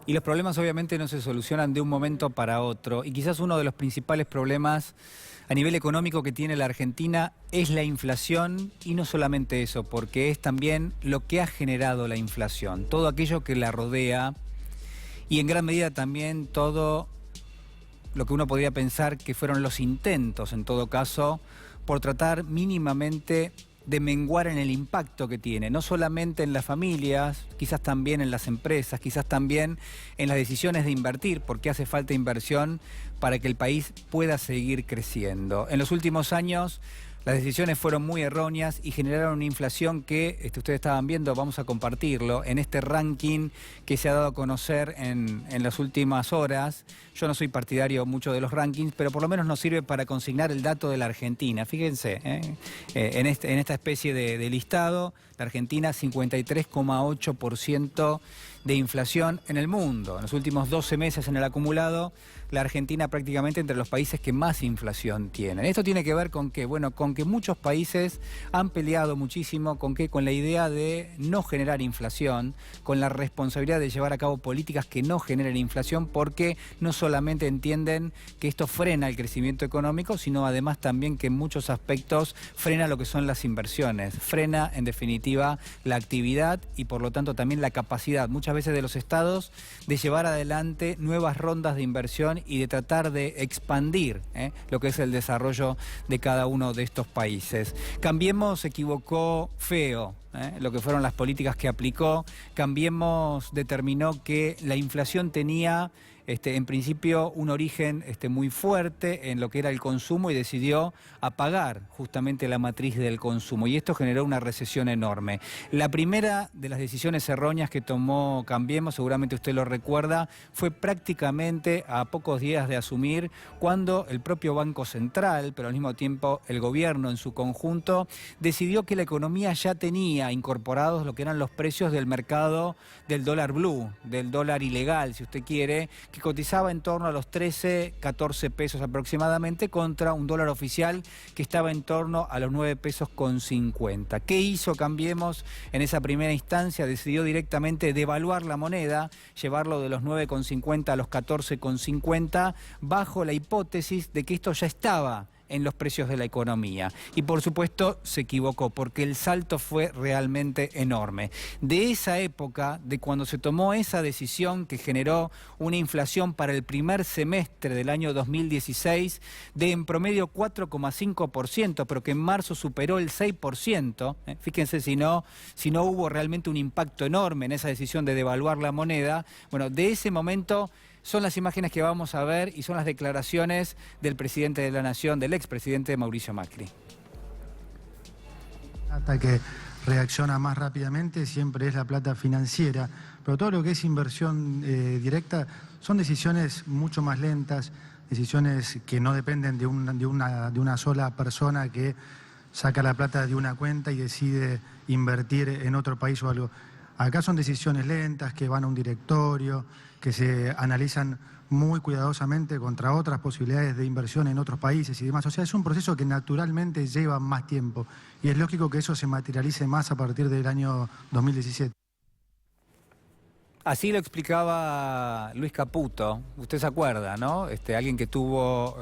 Y los problemas obviamente no se solucionan de un momento para otro. Y quizás uno de los principales problemas a nivel económico que tiene la Argentina es la inflación, y no solamente eso, porque es también lo que ha generado la inflación, todo aquello que la rodea, y en gran medida también todo lo que uno podría pensar que fueron los intentos, en todo caso, por tratar mínimamente de menguar en el impacto que tiene, no solamente en las familias, quizás también en las empresas, quizás también en las decisiones de invertir, porque hace falta inversión para que el país pueda seguir creciendo. En los últimos años las decisiones fueron muy erróneas y generaron una inflación que ustedes estaban viendo, vamos a compartirlo, en este ranking que se ha dado a conocer en las últimas horas. Yo no soy partidario mucho de los rankings, pero por lo menos nos sirve para consignar el dato de la Argentina. Fíjense, en esta especie de listado, la Argentina 53,8% de inflación en el mundo. En los últimos 12 meses en el acumulado, la Argentina prácticamente entre los países que más inflación tienen. Esto tiene que ver con que, bueno, con que muchos países han peleado muchísimo con la idea de no generar inflación, con la responsabilidad de llevar a cabo políticas que no generen inflación, porque no solamente entienden que esto frena el crecimiento económico, sino además también que en muchos aspectos frena lo que son las inversiones, frena en definitiva la actividad y por lo tanto también la capacidad muchas veces de los estados de llevar adelante nuevas rondas de inversión y de tratar de expandir lo que es el desarrollo de cada uno de estos países. Cambiemos se equivocó feo. Lo que fueron las políticas que aplicó. Cambiemos determinó que la inflación tenía en principio un origen muy fuerte en lo que era el consumo y decidió apagar justamente la matriz del consumo, y esto generó una recesión enorme. La primera de las decisiones erróneas que tomó Cambiemos, seguramente usted lo recuerda, fue prácticamente a pocos días de asumir, cuando el propio Banco Central, pero al mismo tiempo el gobierno en su conjunto, decidió que la economía ya tenía incorporados lo que eran los precios del mercado del dólar blue, del dólar ilegal, si usted quiere, que cotizaba en torno a los 13, 14 pesos aproximadamente, contra un dólar oficial que estaba en torno a los 9 pesos con 50. ¿Qué hizo Cambiemos en esa primera instancia? Decidió directamente devaluar la moneda, llevarlo de los 9,50 a los 14,50, bajo la hipótesis de que esto ya estaba en los precios de la economía. Y por supuesto se equivocó, porque el salto fue realmente enorme. De esa época, de cuando se tomó esa decisión que generó una inflación para el primer semestre del año 2016 de en promedio 4,5%, pero que en marzo superó el 6%, fíjense si no hubo realmente un impacto enorme en esa decisión de devaluar la moneda. Bueno, de ese momento son las imágenes que vamos a ver y son las declaraciones del presidente de la Nación, del expresidente Mauricio Macri. La plata que reacciona más rápidamente siempre es la plata financiera, pero todo lo que es inversión directa son decisiones mucho más lentas, decisiones que no dependen de una sola persona que saca la plata de una cuenta y decide invertir en otro país o algo. Acá son decisiones lentas que van a un directorio, que se analizan muy cuidadosamente contra otras posibilidades de inversión en otros países y demás. O sea, es un proceso que naturalmente lleva más tiempo y es lógico que eso se materialice más a partir del año 2017. Así lo explicaba Luis Caputo, usted se acuerda, ¿no? Alguien que tuvo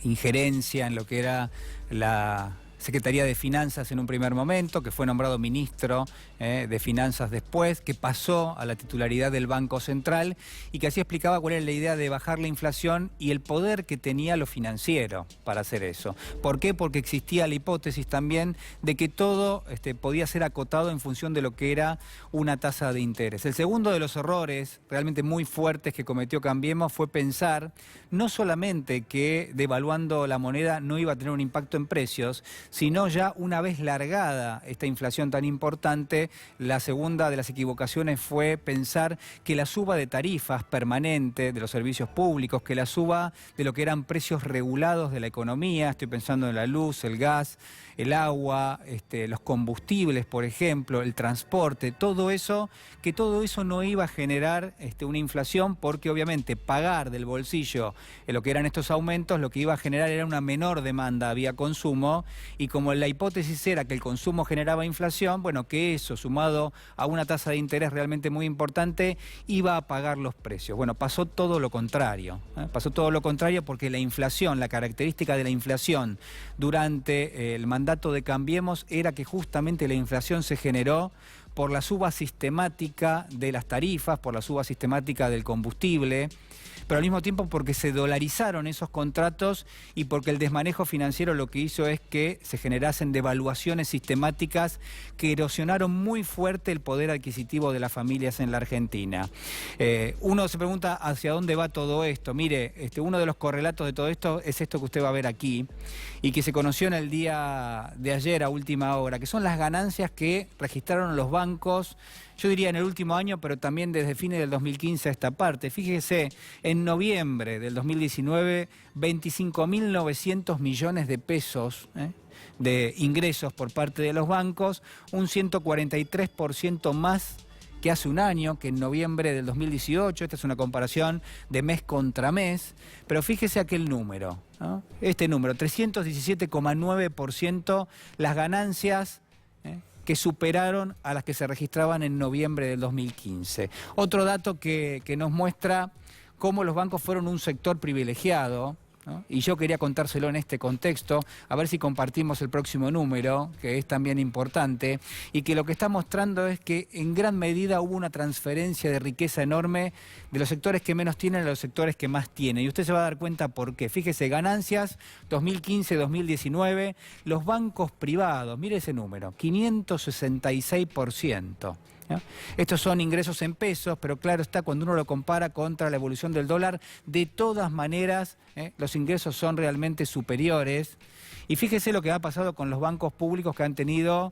injerencia en lo que era la Secretaría de Finanzas en un primer momento, que fue nombrado ministro de Finanzas después, que pasó a la titularidad del Banco Central y que así explicaba cuál era la idea de bajar la inflación y el poder que tenía lo financiero para hacer eso. ¿Por qué? Porque existía la hipótesis también de que todo podía ser acotado en función de lo que era una tasa de interés. El segundo de los errores realmente muy fuertes que cometió Cambiemos fue pensar no solamente que devaluando la moneda no iba a tener un impacto en precios, sino ya una vez largada esta inflación tan importante, la segunda de las equivocaciones fue pensar que la suba de tarifas permanente de los servicios públicos, que la suba de lo que eran precios regulados de la economía, estoy pensando en la luz, el gas, el agua, los combustibles, por ejemplo, el transporte, todo eso no iba a generar una inflación, porque obviamente pagar del bolsillo lo que eran estos aumentos, lo que iba a generar era una menor demanda vía consumo, y como la hipótesis era que el consumo generaba inflación, bueno, que eso sumado a una tasa de interés realmente muy importante iba a pagar los precios. Bueno, pasó todo lo contrario, pasó todo lo contrario porque la inflación, la característica de la inflación durante el mandato de Cambiemos era que justamente la inflación se generó por la suba sistemática de las tarifas, por la suba sistemática del combustible, pero al mismo tiempo porque se dolarizaron esos contratos y porque el desmanejo financiero lo que hizo es que se generasen devaluaciones sistemáticas que erosionaron muy fuerte el poder adquisitivo de las familias en la Argentina. Uno se pregunta hacia dónde va todo esto. Mire, uno de los correlatos de todo esto es esto que usted va a ver aquí y que se conoció en el día de ayer a última hora, que son las ganancias que registraron los bancos, yo diría en el último año, pero también desde fines del 2015 a esta parte. Fíjese, en noviembre del 2019, 25.900 millones de pesos de ingresos por parte de los bancos, un 143% más que hace un año, que en noviembre del 2018, esta es una comparación de mes contra mes, pero fíjese aquel número, ¿no? Este número, 317,9% las ganancias que superaron a las que se registraban en noviembre del 2015. Otro dato que nos muestra cómo los bancos fueron un sector privilegiado, ¿no? Y yo quería contárselo en este contexto, a ver si compartimos el próximo número, que es también importante, y que lo que está mostrando es que en gran medida hubo una transferencia de riqueza enorme de los sectores que menos tienen a los sectores que más tienen. Y usted se va a dar cuenta por qué. Fíjese, ganancias 2015-2019, los bancos privados, mire ese número, 566%. ¿no? Estos son ingresos en pesos, pero claro está, cuando uno lo compara contra la evolución del dólar, de todas maneras los ingresos son realmente superiores. Y fíjese lo que ha pasado con los bancos públicos que han tenido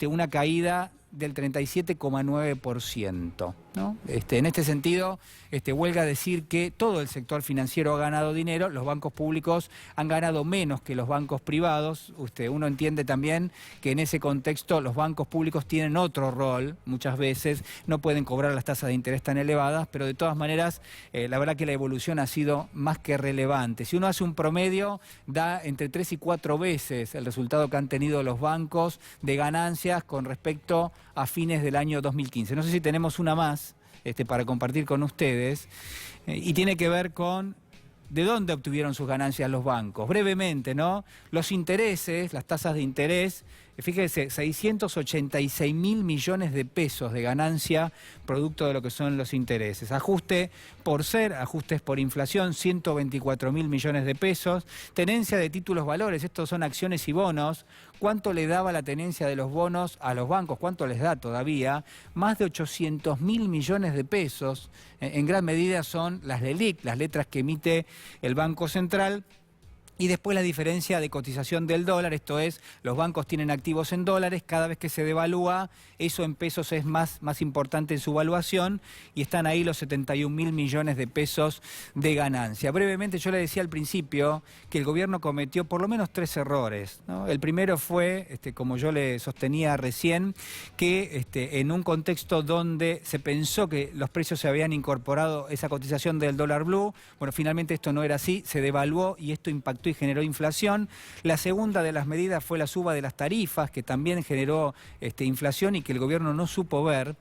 una caída del 37,9%. ¿no? En este sentido, huelga decir que todo el sector financiero ha ganado dinero, los bancos públicos han ganado menos que los bancos privados. Uno entiende también que en ese contexto los bancos públicos tienen otro rol, muchas veces no pueden cobrar las tasas de interés tan elevadas, pero de todas maneras, la verdad que la evolución ha sido más que relevante. Si uno hace un promedio, da entre 3 y 4 veces el resultado que han tenido los bancos de ganancias con respecto a fines del año 2015. No sé si tenemos una más para compartir con ustedes, y tiene que ver con de dónde obtuvieron sus ganancias los bancos. Brevemente, ¿no? Los intereses, las tasas de interés, fíjese, 686.000 millones de pesos de ganancia producto de lo que son los intereses. Ajuste por ser, ajustes por inflación, 124.000 millones de pesos. Tenencia de títulos valores, estos son acciones y bonos. ¿Cuánto le daba la tenencia de los bonos a los bancos? ¿Cuánto les da todavía? Más de 800.000 millones de pesos. En gran medida son las LELIQ, las letras que emite el Banco Central. Y después la diferencia de cotización del dólar, esto es, los bancos tienen activos en dólares, cada vez que se devalúa, eso en pesos es más importante en su valuación, y están ahí los 71.000 millones de pesos de ganancia. Brevemente, yo le decía al principio que el gobierno cometió por lo menos 3 errores, ¿no? El primero fue, como yo le sostenía recién, que en un contexto donde se pensó que los precios se habían incorporado esa cotización del dólar blue, bueno, finalmente esto no era así, se devaluó y esto impactó y generó inflación. La segunda de las medidas fue la suba de las tarifas, que también generó inflación y que el gobierno no supo ver.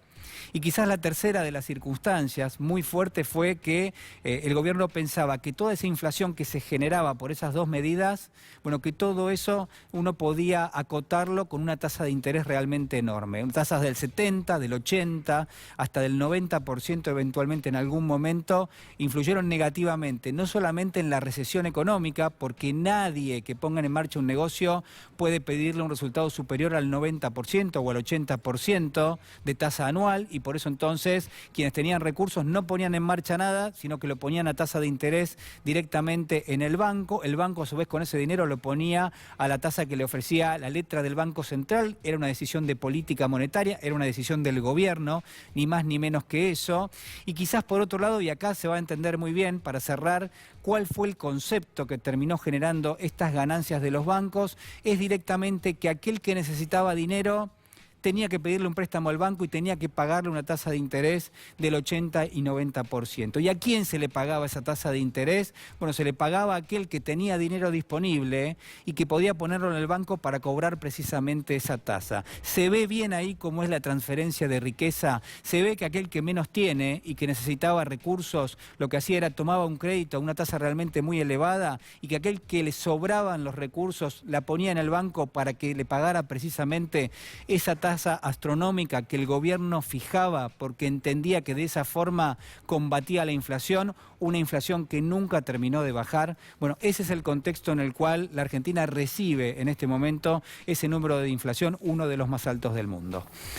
Y quizás la tercera de las circunstancias muy fuerte fue que el gobierno pensaba que toda esa inflación que se generaba por esas dos medidas, bueno, que todo eso uno podía acotarlo con una tasa de interés realmente enorme. Tasas del 70, del 80, hasta del 90% eventualmente en algún momento influyeron negativamente, no solamente en la recesión económica, porque nadie que ponga en marcha un negocio puede pedirle un resultado superior al 90% o al 80% de tasa anual, y por eso entonces quienes tenían recursos no ponían en marcha nada, sino que lo ponían a tasa de interés directamente en el banco a su vez con ese dinero lo ponía a la tasa que le ofrecía la letra del Banco Central. Era una decisión de política monetaria, era una decisión del gobierno, ni más ni menos que eso. Y quizás por otro lado, y acá se va a entender muy bien para cerrar, cuál fue el concepto que terminó generando estas ganancias de los bancos, es directamente que aquel que necesitaba dinero tenía que pedirle un préstamo al banco y tenía que pagarle una tasa de interés del 80 y 90%. ¿Y a quién se le pagaba esa tasa de interés? Bueno, se le pagaba a aquel que tenía dinero disponible y que podía ponerlo en el banco para cobrar precisamente esa tasa. Se ve bien ahí cómo es la transferencia de riqueza, se ve que aquel que menos tiene y que necesitaba recursos, lo que hacía era tomaba un crédito a una tasa realmente muy elevada y que aquel que le sobraban los recursos la ponía en el banco para que le pagara precisamente esa tasa astronómica que el gobierno fijaba porque entendía que de esa forma combatía la inflación, una inflación que nunca terminó de bajar. Bueno, ese es el contexto en el cual la Argentina recibe en este momento ese número de inflación, uno de los más altos del mundo.